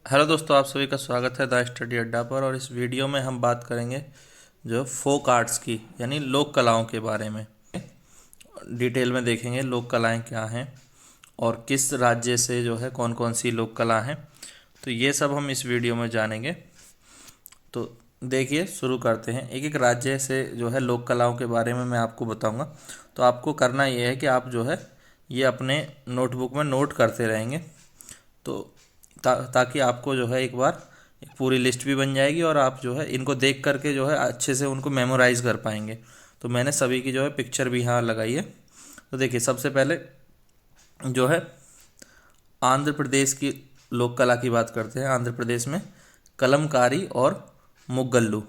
Hello दोस्तों, आप सभी का स्वागत है द स्टडी अड्डा पर। और इस वीडियो में हम बात करेंगे जो फोक आर्ट्स की यानी लोक कलाओं के बारे में। डिटेल में देखेंगे लोक कलाएं क्या हैं और किस राज्य से जो है कौन कौन सी लोक कला हैं। तो ये सब हम इस वीडियो में जानेंगे। तो देखिए, शुरू करते हैं। एक एक राज्य से जो है लोक कलाओं के बारे में मैं आपको बताऊंगा। तो आपको करना ये है कि आप जो है ये अपने नोटबुक में नोट करते रहेंगे। तो ताकि आपको जो है एक बार एक पूरी लिस्ट भी बन जाएगी और आप जो है इनको देख करके जो है अच्छे से उनको मेमोराइज़ कर पाएंगे। तो मैंने सभी की जो है पिक्चर भी यहाँ लगाई है। तो देखिए, सबसे पहले जो है आंध्र प्रदेश की लोक कला की बात करते हैं। आंध्र प्रदेश में कलमकारी और मुगल्लू।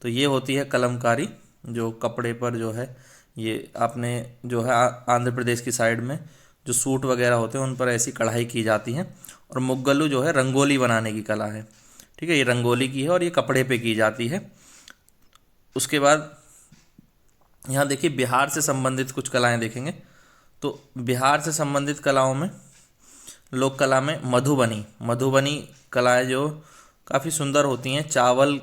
तो ये होती है कलमकारी, जो कपड़े पर जो है ये आपने जो है आंध्र प्रदेश की साइड में जो सूट वगैरह होते हैं उन पर ऐसी कढ़ाई की जाती है। और मुगल्लू जो है रंगोली बनाने की कला है। ठीक है, ये रंगोली की है और ये कपड़े पे की जाती है। उसके बाद यहाँ देखिए बिहार से संबंधित कुछ कलाएं देखेंगे। तो बिहार से संबंधित कलाओं में लोक कला में मधुबनी मधुबनी कलाएं जो काफ़ी सुंदर होती हैं। चावल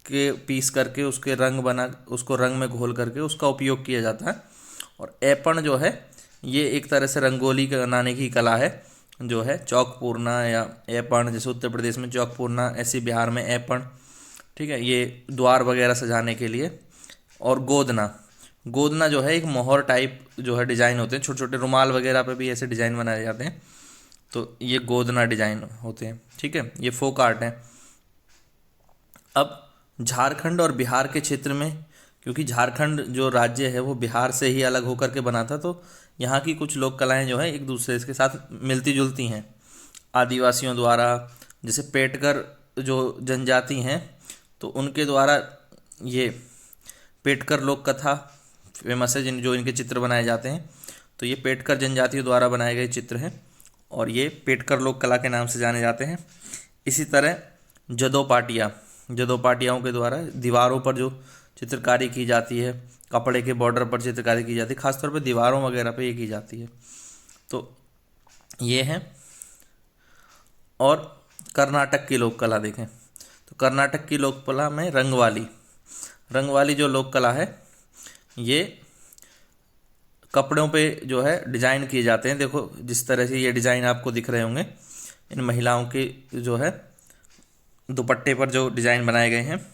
के पीस करके उसके रंग बना उसको रंग में घोल करके उसका उपयोग किया जाता है। और ऐपण जो है ये एक तरह से रंगोली बनाने की कला है, जो है चौक पूरना या ऐपण। जैसे उत्तर प्रदेश में चौक पूरना, ऐसे बिहार में ऐपण। ठीक है, ये द्वार वगैरह सजाने के लिए। और गोदना गोदना जो है एक मोहर टाइप जो है डिज़ाइन होते हैं, छोटे छोटे रुमाल वगैरह पे भी ऐसे डिज़ाइन बनाए जाते हैं। तो ये गोदना डिजाइन होते हैं। ठीक है, ये फोक आर्ट है। अब झारखंड और बिहार के क्षेत्र में, क्योंकि झारखंड जो राज्य है वो बिहार से ही अलग होकर के बना था, तो यहाँ की कुछ लोक कलाएं जो है एक दूसरे के साथ मिलती जुलती हैं आदिवासियों द्वारा। जैसे पेटकर जो जनजाति हैं तो उनके द्वारा ये पेटकर लोक कथा फेमस है, जिन जो इनके चित्र बनाए जाते हैं। तो ये पेटकर जनजातियों द्वारा बनाए गए चित्र हैं और ये पेटकर लोक कला के नाम से जाने जाते हैं। इसी तरह जदोपाटियाओं के द्वारा दीवारों पर जो चित्रकारी की जाती है, कपड़े के बॉर्डर पर चित्रकारी की जाती है, खासतौर पर दीवारों वगैरह पे ये की जाती है। तो ये है। और कर्नाटक की लोक कला देखें तो कर्नाटक की लोक कला में रंगवाली जो लोक कला है ये कपड़ों पे जो है डिजाइन किए जाते हैं। देखो जिस तरह से ये डिजाइन आपको दिख रहे होंगे, इन महिलाओं के जो है दुपट्टे पर जो डिजाइन बनाए गए हैं।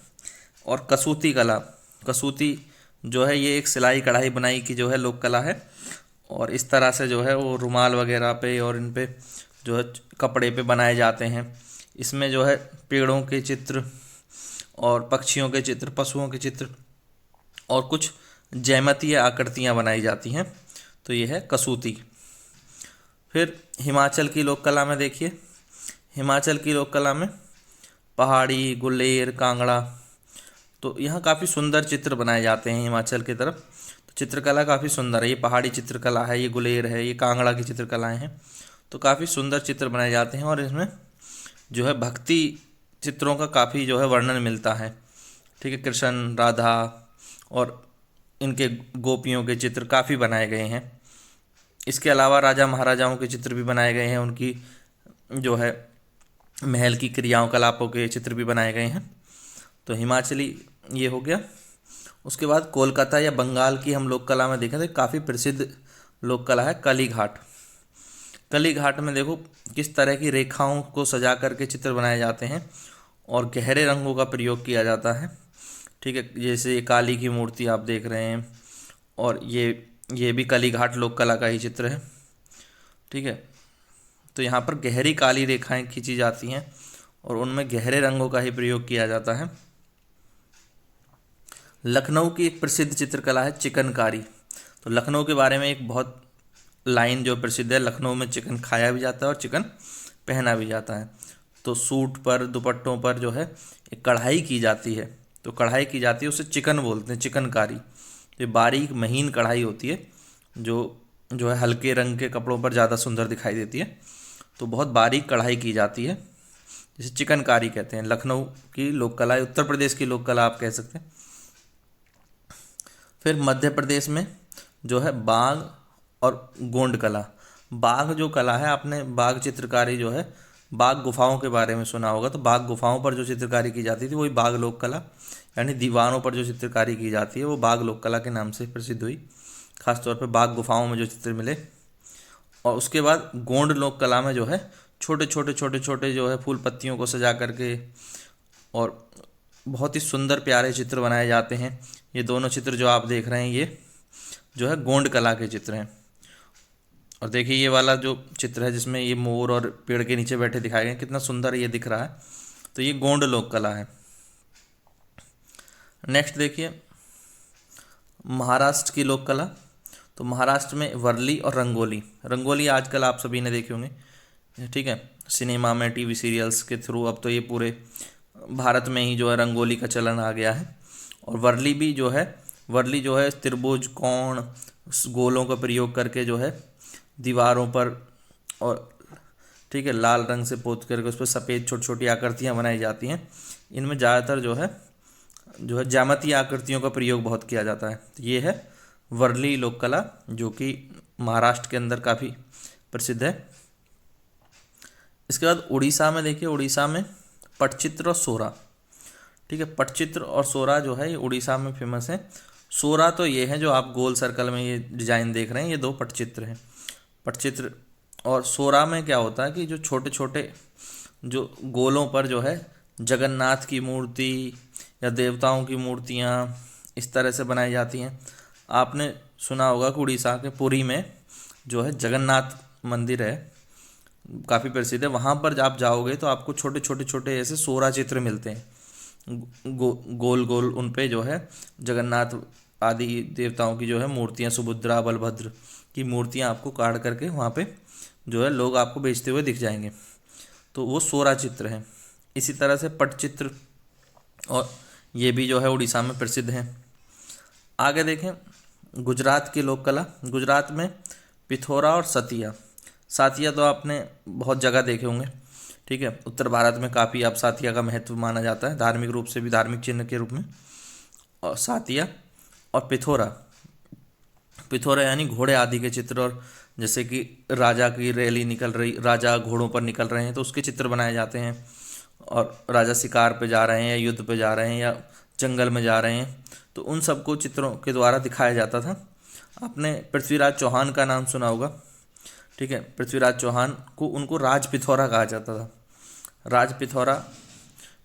और कसूती जो है ये एक सिलाई कढ़ाई बुनाई की जो है लोक कला है। और इस तरह से जो है वो रुमाल वगैरह पे और इन पे जो है कपड़े पे बनाए जाते हैं। इसमें जो है पेड़ों के चित्र और पक्षियों के चित्र, पशुओं के चित्र और कुछ जैमतीय आकृतियाँ बनाई जाती हैं। तो ये है कसूती। फिर हिमाचल की लोक कला में देखिए, हिमाचल की लोक कला में पहाड़ी, गुलेर, कांगड़ा। तो यहाँ काफ़ी सुंदर चित्र बनाए जाते हैं हिमाचल की तरफ। तो चित्रकला काफ़ी सुंदर है। ये पहाड़ी चित्रकला है, ये गुलेर है, ये कांगड़ा की चित्रकलाएँ हैं। तो काफ़ी सुंदर चित्र बनाए जाते हैं और इसमें जो है भक्ति चित्रों का काफ़ी जो है वर्णन मिलता है। ठीक है, कृष्ण, राधा और इनके गोपियों के चित्र काफ़ी बनाए गए हैं। इसके अलावा राजा महाराजाओं के चित्र भी बनाए गए हैं, उनकी जो है महल की क्रियाओं कलापों के चित्र भी बनाए गए हैं। तो हिमाचली ये हो गया। उसके बाद कोलकाता या बंगाल की हम लोक कला में देखें तो काफ़ी प्रसिद्ध लोक कला है कली घाट। कली घाट में देखो किस तरह की रेखाओं को सजा करके चित्र बनाए जाते हैं और गहरे रंगों का प्रयोग किया जाता है। ठीक है, जैसे ये काली की मूर्ति आप देख रहे हैं और ये भी कली घाट लोक कला का ही चित्र है। ठीक है, तो यहाँ पर गहरी काली रेखाएं खींची जाती हैं और उनमें गहरे रंगों का ही प्रयोग किया जाता है। लखनऊ की एक प्रसिद्ध चित्रकला है चिकनकारी। तो लखनऊ के बारे में एक बहुत लाइन जो प्रसिद्ध है, लखनऊ में चिकन खाया भी जाता है और चिकन पहना भी जाता है। तो सूट पर, दुपट्टों पर जो है एक कढ़ाई की जाती है। तो कढ़ाई की जाती है, उसे चिकन बोलते हैं, चिकनकारी। ये बारीक महीन कढ़ाई होती है जो है हल्के रंग के कपड़ों पर ज़्यादा सुंदर दिखाई देती है। तो बहुत बारीक कढ़ाई की जाती है, जिसे चिकनकारी कहते हैं। लखनऊ की लोक कला, उत्तर प्रदेश की लोक कला आप कह सकते हैं। फिर मध्य प्रदेश में जो है बाघ और गोंड कला। बाघ जो कला है, आपने बाघ चित्रकारी जो है बाघ गुफाओं के बारे में सुना होगा, तो बाघ गुफाओं पर जो चित्रकारी की जाती थी वही बाघ लोक कला, यानी दीवारों पर जो चित्रकारी की जाती है वो बाघ लोक कला के नाम से प्रसिद्ध हुई, खासतौर पर बाघ गुफाओं में जो चित्र मिले। और उसके बाद गोंड लोक कला में जो है छोटे छोटे छोटे छोटे जो है फूल पत्तियों को सजा करके और बहुत ही सुंदर प्यारे चित्र बनाए जाते हैं। ये दोनों चित्र जो आप देख रहे हैं ये जो है गोंड कला के चित्र हैं। और देखिए ये वाला जो चित्र है जिसमें ये मोर और पेड़ के नीचे बैठे दिखाए गए, कितना सुंदर ये दिख रहा है, तो ये गोंड लोक कला है। नेक्स्ट देखिए महाराष्ट्र की लोक कला। तो महाराष्ट्र में वर्ली और रंगोली, रंगोली आजकल आप सभी ने देखे होंगे, ठीक है, सिनेमा में, टीवी सीरियल्स के थ्रू अब तो ये पूरे भारत में ही जो है रंगोली का चलन आ गया है। और वर्ली भी जो है, वर्ली जो है त्रिभुज, कोण, गोलों का प्रयोग करके जो है दीवारों पर और, ठीक है, लाल रंग से पोत करके उस पर सफ़ेद छोटी छोटी आकृतियाँ बनाई जाती हैं। इनमें ज़्यादातर जो है ज्यामितीय आकृतियों का प्रयोग बहुत किया जाता है। तो ये है वर्ली लोक कला जो कि महाराष्ट्र के अंदर काफ़ी प्रसिद्ध है। इसके बाद उड़ीसा में देखिए, उड़ीसा में पटचित्र और सोरा, ठीक है, पटचित्र और सोरा जो है ये उड़ीसा में फेमस है। सोरा तो ये है जो आप गोल सर्कल में ये डिजाइन देख रहे हैं, ये दो पटचित्र हैं। पटचित्र और सोरा में क्या होता है कि जो छोटे छोटे जो गोलों पर जो है जगन्नाथ की मूर्ति या देवताओं की मूर्तियाँ इस तरह से बनाई जाती हैं। आपने सुना होगा कि उड़ीसा के पुरी में जो है जगन्नाथ मंदिर है, काफ़ी प्रसिद्ध है। वहाँ पर आप जाओगे तो आपको छोटे छोटे छोटे ऐसे सोरा चित्र मिलते हैं, गोल गोल उन पे जो है जगन्नाथ आदि देवताओं की जो है मूर्तियाँ, सुभद्रा, बलभद्र की मूर्तियाँ आपको काट करके वहाँ पे जो है लोग आपको बेचते हुए दिख जाएंगे, तो वो सोरा चित्र है। इसी तरह से पटचित्र और ये भी जो है उड़ीसा में प्रसिद्ध हैं। आगे देखें गुजरात की लोक कला। गुजरात में पिथौरा और सतिया, सातिया तो आपने बहुत जगह देखे होंगे, ठीक है, उत्तर भारत में काफ़ी अब सातिया का महत्व माना जाता है, धार्मिक रूप से भी, धार्मिक चिन्ह के रूप में। और सातिया और पिथौरा, पिथौरा यानी घोड़े आदि के चित्र, और जैसे कि राजा की रैली निकल रही, राजा घोड़ों पर निकल रहे हैं तो उसके चित्र बनाए जाते हैं, और राजा शिकार पे जा रहे हैं या युद्ध पे जा रहे हैं या जंगल में जा रहे हैं, तो उन सबको चित्रों के द्वारा दिखाया जाता था। आपने पृथ्वीराज चौहान का नाम सुना होगा, ठीक है, पृथ्वीराज चौहान को उनको राज पिथौरा कहा जाता था। राज पिथौरा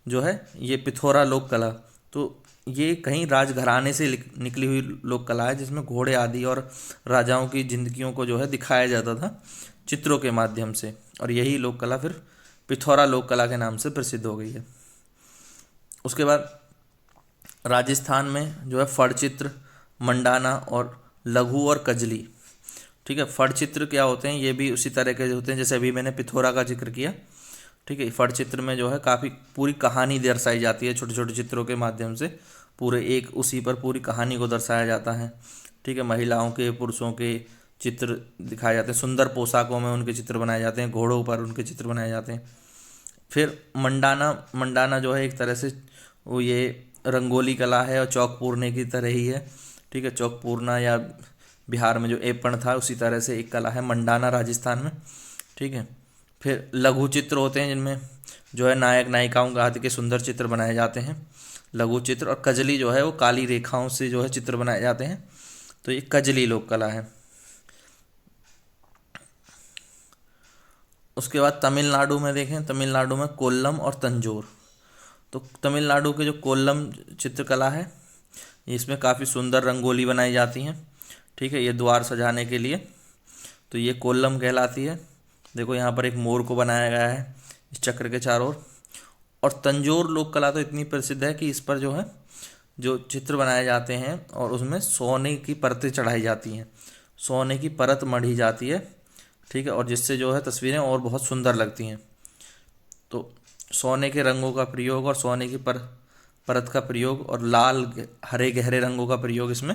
जो है ये पिथौरा लोक कला, तो ये कहीं राजघराने से निकली हुई लोक कला है जिसमें घोड़े आदि और राजाओं की जिंदगियों को जो है दिखाया जाता था चित्रों के माध्यम से, और यही लोक कला फिर पिथौरा लोक कला के नाम से प्रसिद्ध हो गई है। उसके बाद राजस्थान में जो है फड़चित्र, मंडाना और लघु और कजली, ठीक है। फड़चित्र क्या होते हैं, ये भी उसी तरह के होते हैं जैसे अभी मैंने पिथौरा का जिक्र किया, ठीक है। फड़चित्र में जो है काफ़ी पूरी कहानी दर्शाई जाती है, छोटे छोटे चित्रों के माध्यम से पूरे एक उसी पर पूरी कहानी को दर्शाया जाता है, ठीक है। महिलाओं के, पुरुषों के चित्र दिखाए जाते हैं, सुंदर पोशाकों में उनके चित्र बनाए जाते हैं, घोड़ों पर उनके चित्र बनाए जाते हैं। फिर मंडाना, मंडाना जो है एक तरह से वो ये रंगोली कला है और चौक पूरने की तरह ही है, ठीक है। चौक पूरना या बिहार में जो एपण था उसी तरह से एक कला है मंडाना राजस्थान में, ठीक है। फिर लघु चित्र होते हैं जिनमें जो है नायक नायिकाओं आदि के सुंदर चित्र बनाए जाते हैं, लघु चित्र। और कजली जो है वो काली रेखाओं से जो है चित्र बनाए जाते हैं, तो ये कजली लोक कला है। उसके बाद तमिलनाडु में देखें, तमिलनाडु में कोल्लम और तंजोर। तो तमिलनाडु के जो कोल्लम चित्रकला है इसमें काफ़ी सुंदर रंगोली बनाई जाती हैं, ठीक है, ये द्वार सजाने के लिए, तो ये कोल्लम कहलाती है। देखो यहाँ पर एक मोर को बनाया गया है इस चक्र के चारों ओर। और तंजोर लोक कला तो इतनी प्रसिद्ध है कि इस पर जो है जो चित्र बनाए जाते हैं और उसमें सोने की परतें चढ़ाई जाती हैं, सोने की परत मढ़ी जाती है, ठीक है, और जिससे जो है तस्वीरें और बहुत सुंदर लगती हैं। तो सोने के रंगों का प्रयोग और सोने की परत का प्रयोग और लाल हरे गहरे रंगों का प्रयोग इसमें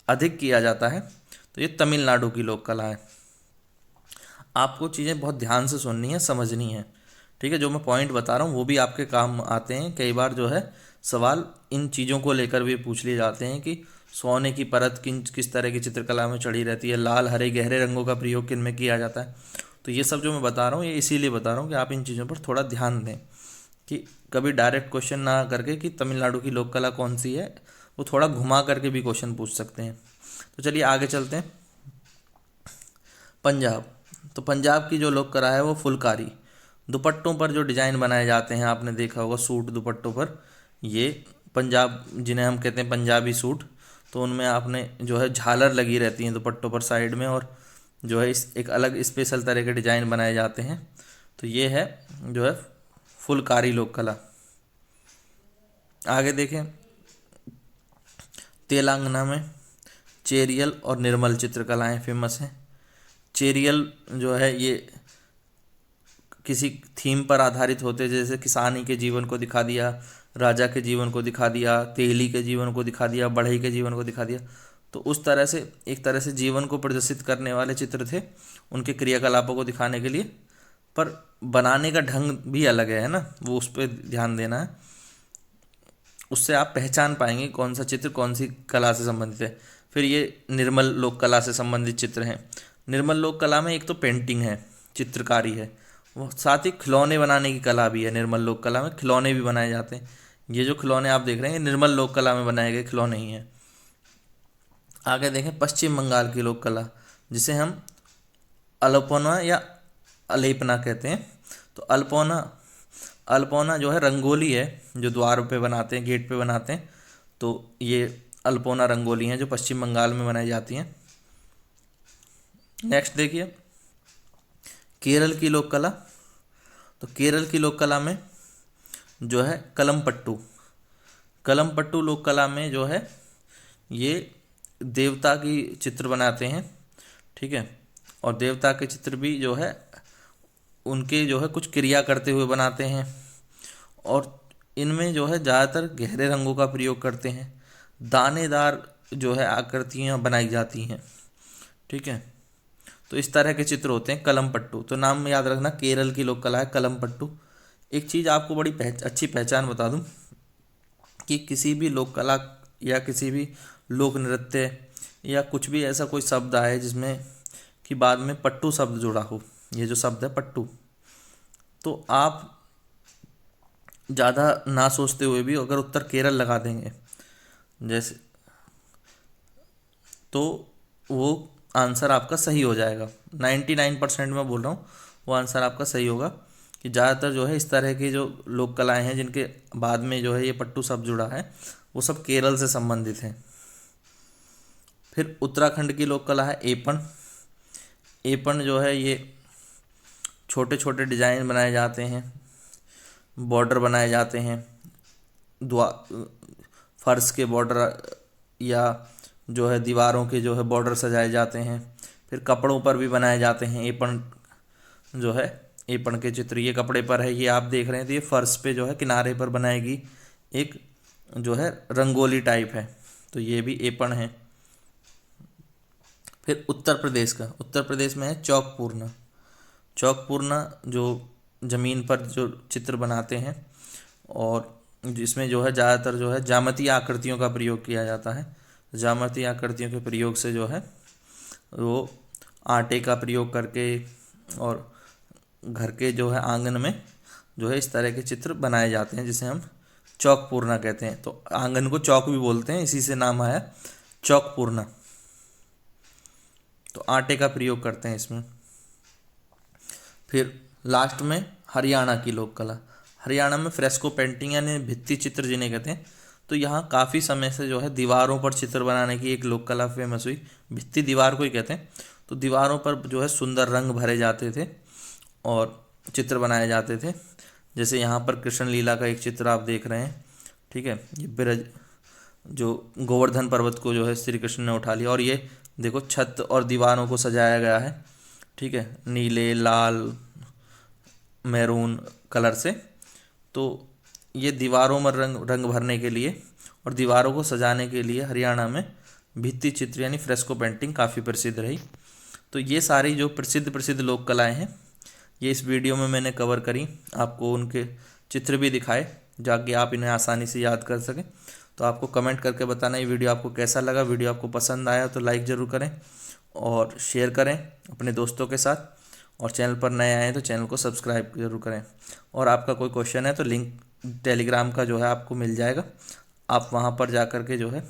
अधिक किया जाता है। तो ये तमिलनाडु की लोक कला है। आपको चीज़ें बहुत ध्यान से सुननी है, समझनी है, ठीक है। जो मैं पॉइंट बता रहा हूँ वो भी आपके काम आते हैं। कई बार जो है सवाल इन चीज़ों को लेकर भी पूछ लिए जाते हैं कि सोने की परत किस तरह की चित्रकला में चढ़ी रहती है, लाल हरे गहरे रंगों का प्रयोग किन में किया जाता है। तो ये सब जो मैं बता रहा हूँ ये इसीलिए बता रहा हूँ कि आप इन चीज़ों पर थोड़ा ध्यान दें, कि कभी डायरेक्ट क्वेश्चन ना करके कि तमिलनाडु की लोक कला कौन सी है, वो थोड़ा घुमा करके भी क्वेश्चन पूछ सकते हैं। तो चलिए आगे चलते हैं। पंजाब, तो पंजाब की जो लोक कला है वो फुलकारी, दुपट्टों पर जो डिजाइन बनाए जाते हैं, आपने देखा होगा सूट दुपट्टों पर, ये पंजाब जिन्हें हम कहते हैं पंजाबी सूट, तो उनमें आपने जो है झालर लगी रहती है दुपट्टों पर साइड में, और जो है इस एक अलग स्पेशल तरह के डिजाइन बनाए जाते हैं। तो ये है जो है फुलकारी लोक कला। आगे देखें, तेलंगाना में चेरियल और निर्मल चित्रकलाएं फेमस हैं। चेरियल जो है ये किसी थीम पर आधारित होते हैं, जैसे किसानी के जीवन को दिखा दिया, राजा के जीवन को दिखा दिया, तेली के जीवन को दिखा दिया, बढ़ई के जीवन को दिखा दिया। तो उस तरह से एक तरह से जीवन को प्रदर्शित करने वाले चित्र थे, उनके क्रियाकलापों को दिखाने के लिए, पर बनाने का ढंग भी अलग है ना, वो उस पर ध्यान देना है। उससे आप पहचान पाएंगे कौन सा चित्र कौन सी कला से संबंधित है। फिर ये निर्मल लोक कला से संबंधित चित्र हैं। निर्मल लोक कला में एक तो पेंटिंग है, चित्रकारी है, वो साथ ही खिलौने बनाने की कला भी है। निर्मल लोक कला में खिलौने भी बनाए जाते हैं। ये जो खिलौने आप देख रहे हैं, निर्मल लोक कला में बनाए गए खिलौने ही हैं। आगे देखें, पश्चिम बंगाल की लोक कला, जिसे हम अल्पोना या अलेपना कहते हैं। तो अल्पोना अल्पोना जो है रंगोली है, जो द्वार पे बनाते हैं, गेट पे बनाते हैं। तो ये अल्पोना रंगोली हैं जो पश्चिम बंगाल में बनाई जाती हैं। नेक्स्ट देखिए, केरल की लोक कला। तो केरल की लोक कला में जो है कलम पट्टू लोक कला में जो है ये देवता की चित्र बनाते हैं, ठीक है। और देवता के चित्र भी जो है उनके जो है कुछ क्रिया करते हुए बनाते हैं, और इनमें जो है ज़्यादातर गहरे रंगों का प्रयोग करते हैं। दानेदार जो है आकृतियाँ बनाई जाती हैं, ठीक है। तो इस तरह के चित्र होते हैं कलम पट्टू। तो नाम में याद रखना, केरल की लोक कला है कलम पट्टू। एक चीज़ आपको बड़ी अच्छी पहचान बता दूं, कि किसी भी लोक कला या किसी भी लोक नृत्य या कुछ भी ऐसा कोई शब्द आए जिसमें कि बाद में पट्टू शब्द जुड़ा हो, ये जो शब्द है पट्टू, तो आप ज़्यादा ना सोचते हुए भी अगर उत्तर केरल लगा देंगे जैसे, तो वो आंसर आपका सही हो जाएगा। 99% मैं बोल रहा हूँ वो आंसर आपका सही होगा, कि ज़्यादातर जो है इस तरह की जो लोक कलाएँ हैं जिनके बाद में जो है ये पट्टू शब्द जुड़ा है, वो सब केरल से संबंधित हैं। फिर उत्तराखंड की लोक कला है एपन जो है ये छोटे छोटे डिजाइन बनाए जाते हैं, बॉर्डर बनाए जाते हैं, फर्श के बॉर्डर या जो है दीवारों के जो है बॉर्डर सजाए जाते हैं। फिर कपड़ों पर भी बनाए जाते हैं एपन, जो है एपन के चित्र ये कपड़े पर है, ये आप देख रहे हैं। तो ये फर्श पे जो है किनारे पर बनाएगी एक जो है रंगोली टाइप है, तो ये भी एपन है। फिर उत्तर प्रदेश में है चौकपूर्णा जो ज़मीन पर जो चित्र बनाते हैं, और जिसमें जो है ज़्यादातर जो है ज्यामितीय आकृतियों का प्रयोग किया जाता है। ज्यामितीय आकृतियों के प्रयोग से जो है वो आटे का प्रयोग करके और घर के जो है आंगन में जो है इस तरह के चित्र बनाए जाते हैं, जिसे हम चौकपूर्णा कहते हैं। तो आंगन को चौक भी बोलते हैं, इसी से नाम आया चौकपूर्णा। तो आटे का प्रयोग करते हैं इसमें। फिर लास्ट में हरियाणा की लोक कला। हरियाणा में फ्रेस्को पेंटिंग यानी भित्ति चित्र जिन्हें कहते हैं। तो यहाँ काफ़ी समय से जो है दीवारों पर चित्र बनाने की एक लोक कला फेमस हुई, भित्ति दीवार को ही कहते हैं। तो दीवारों पर जो है सुंदर रंग भरे जाते थे और चित्र बनाए जाते थे। जैसे यहाँ पर कृष्ण लीला का एक चित्र आप देख रहे हैं, ठीक है। ये ब्रज जो गोवर्धन पर्वत को जो है श्री कृष्ण ने उठा लिया, और ये देखो छत और दीवारों को सजाया गया है, ठीक है, नीले लाल मैरून कलर से। तो ये दीवारों में रंग भरने के लिए और दीवारों को सजाने के लिए हरियाणा में भित्ति चित्र यानी फ्रेस्को पेंटिंग काफ़ी प्रसिद्ध रही। तो ये सारी जो प्रसिद्ध लोक कलाएँ हैं ये इस वीडियो में मैंने कवर करी, आपको उनके चित्र भी दिखाए जाके आप इन्हें आसानी से याद कर सकें। तो आपको कमेंट करके बताना ये वीडियो आपको कैसा लगा। वीडियो आपको पसंद आया तो लाइक ज़रूर करें और शेयर करें अपने दोस्तों के साथ, और चैनल पर नए आए हैं तो चैनल को सब्सक्राइब जरूर करें। और आपका कोई क्वेश्चन है तो लिंक टेलीग्राम का जो है आपको मिल जाएगा, आप वहाँ पर जा कर के जो है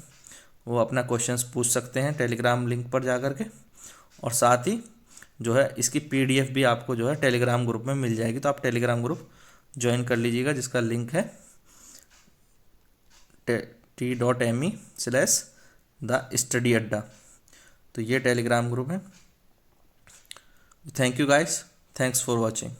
वो अपना क्वेश्चंस पूछ सकते हैं टेलीग्राम लिंक पर जा कर के। और साथ ही जो है इसकी पीडीएफ भी आपको जो है टेलीग्राम ग्रुप में मिल जाएगी, तो आप टेलीग्राम ग्रुप ज्वाइन कर लीजिएगा, जिसका लिंक है t.me/द-स्टडी-अड्डा। तो ये टेलीग्राम ग्रुप है। Thank you guys, thanks for watching.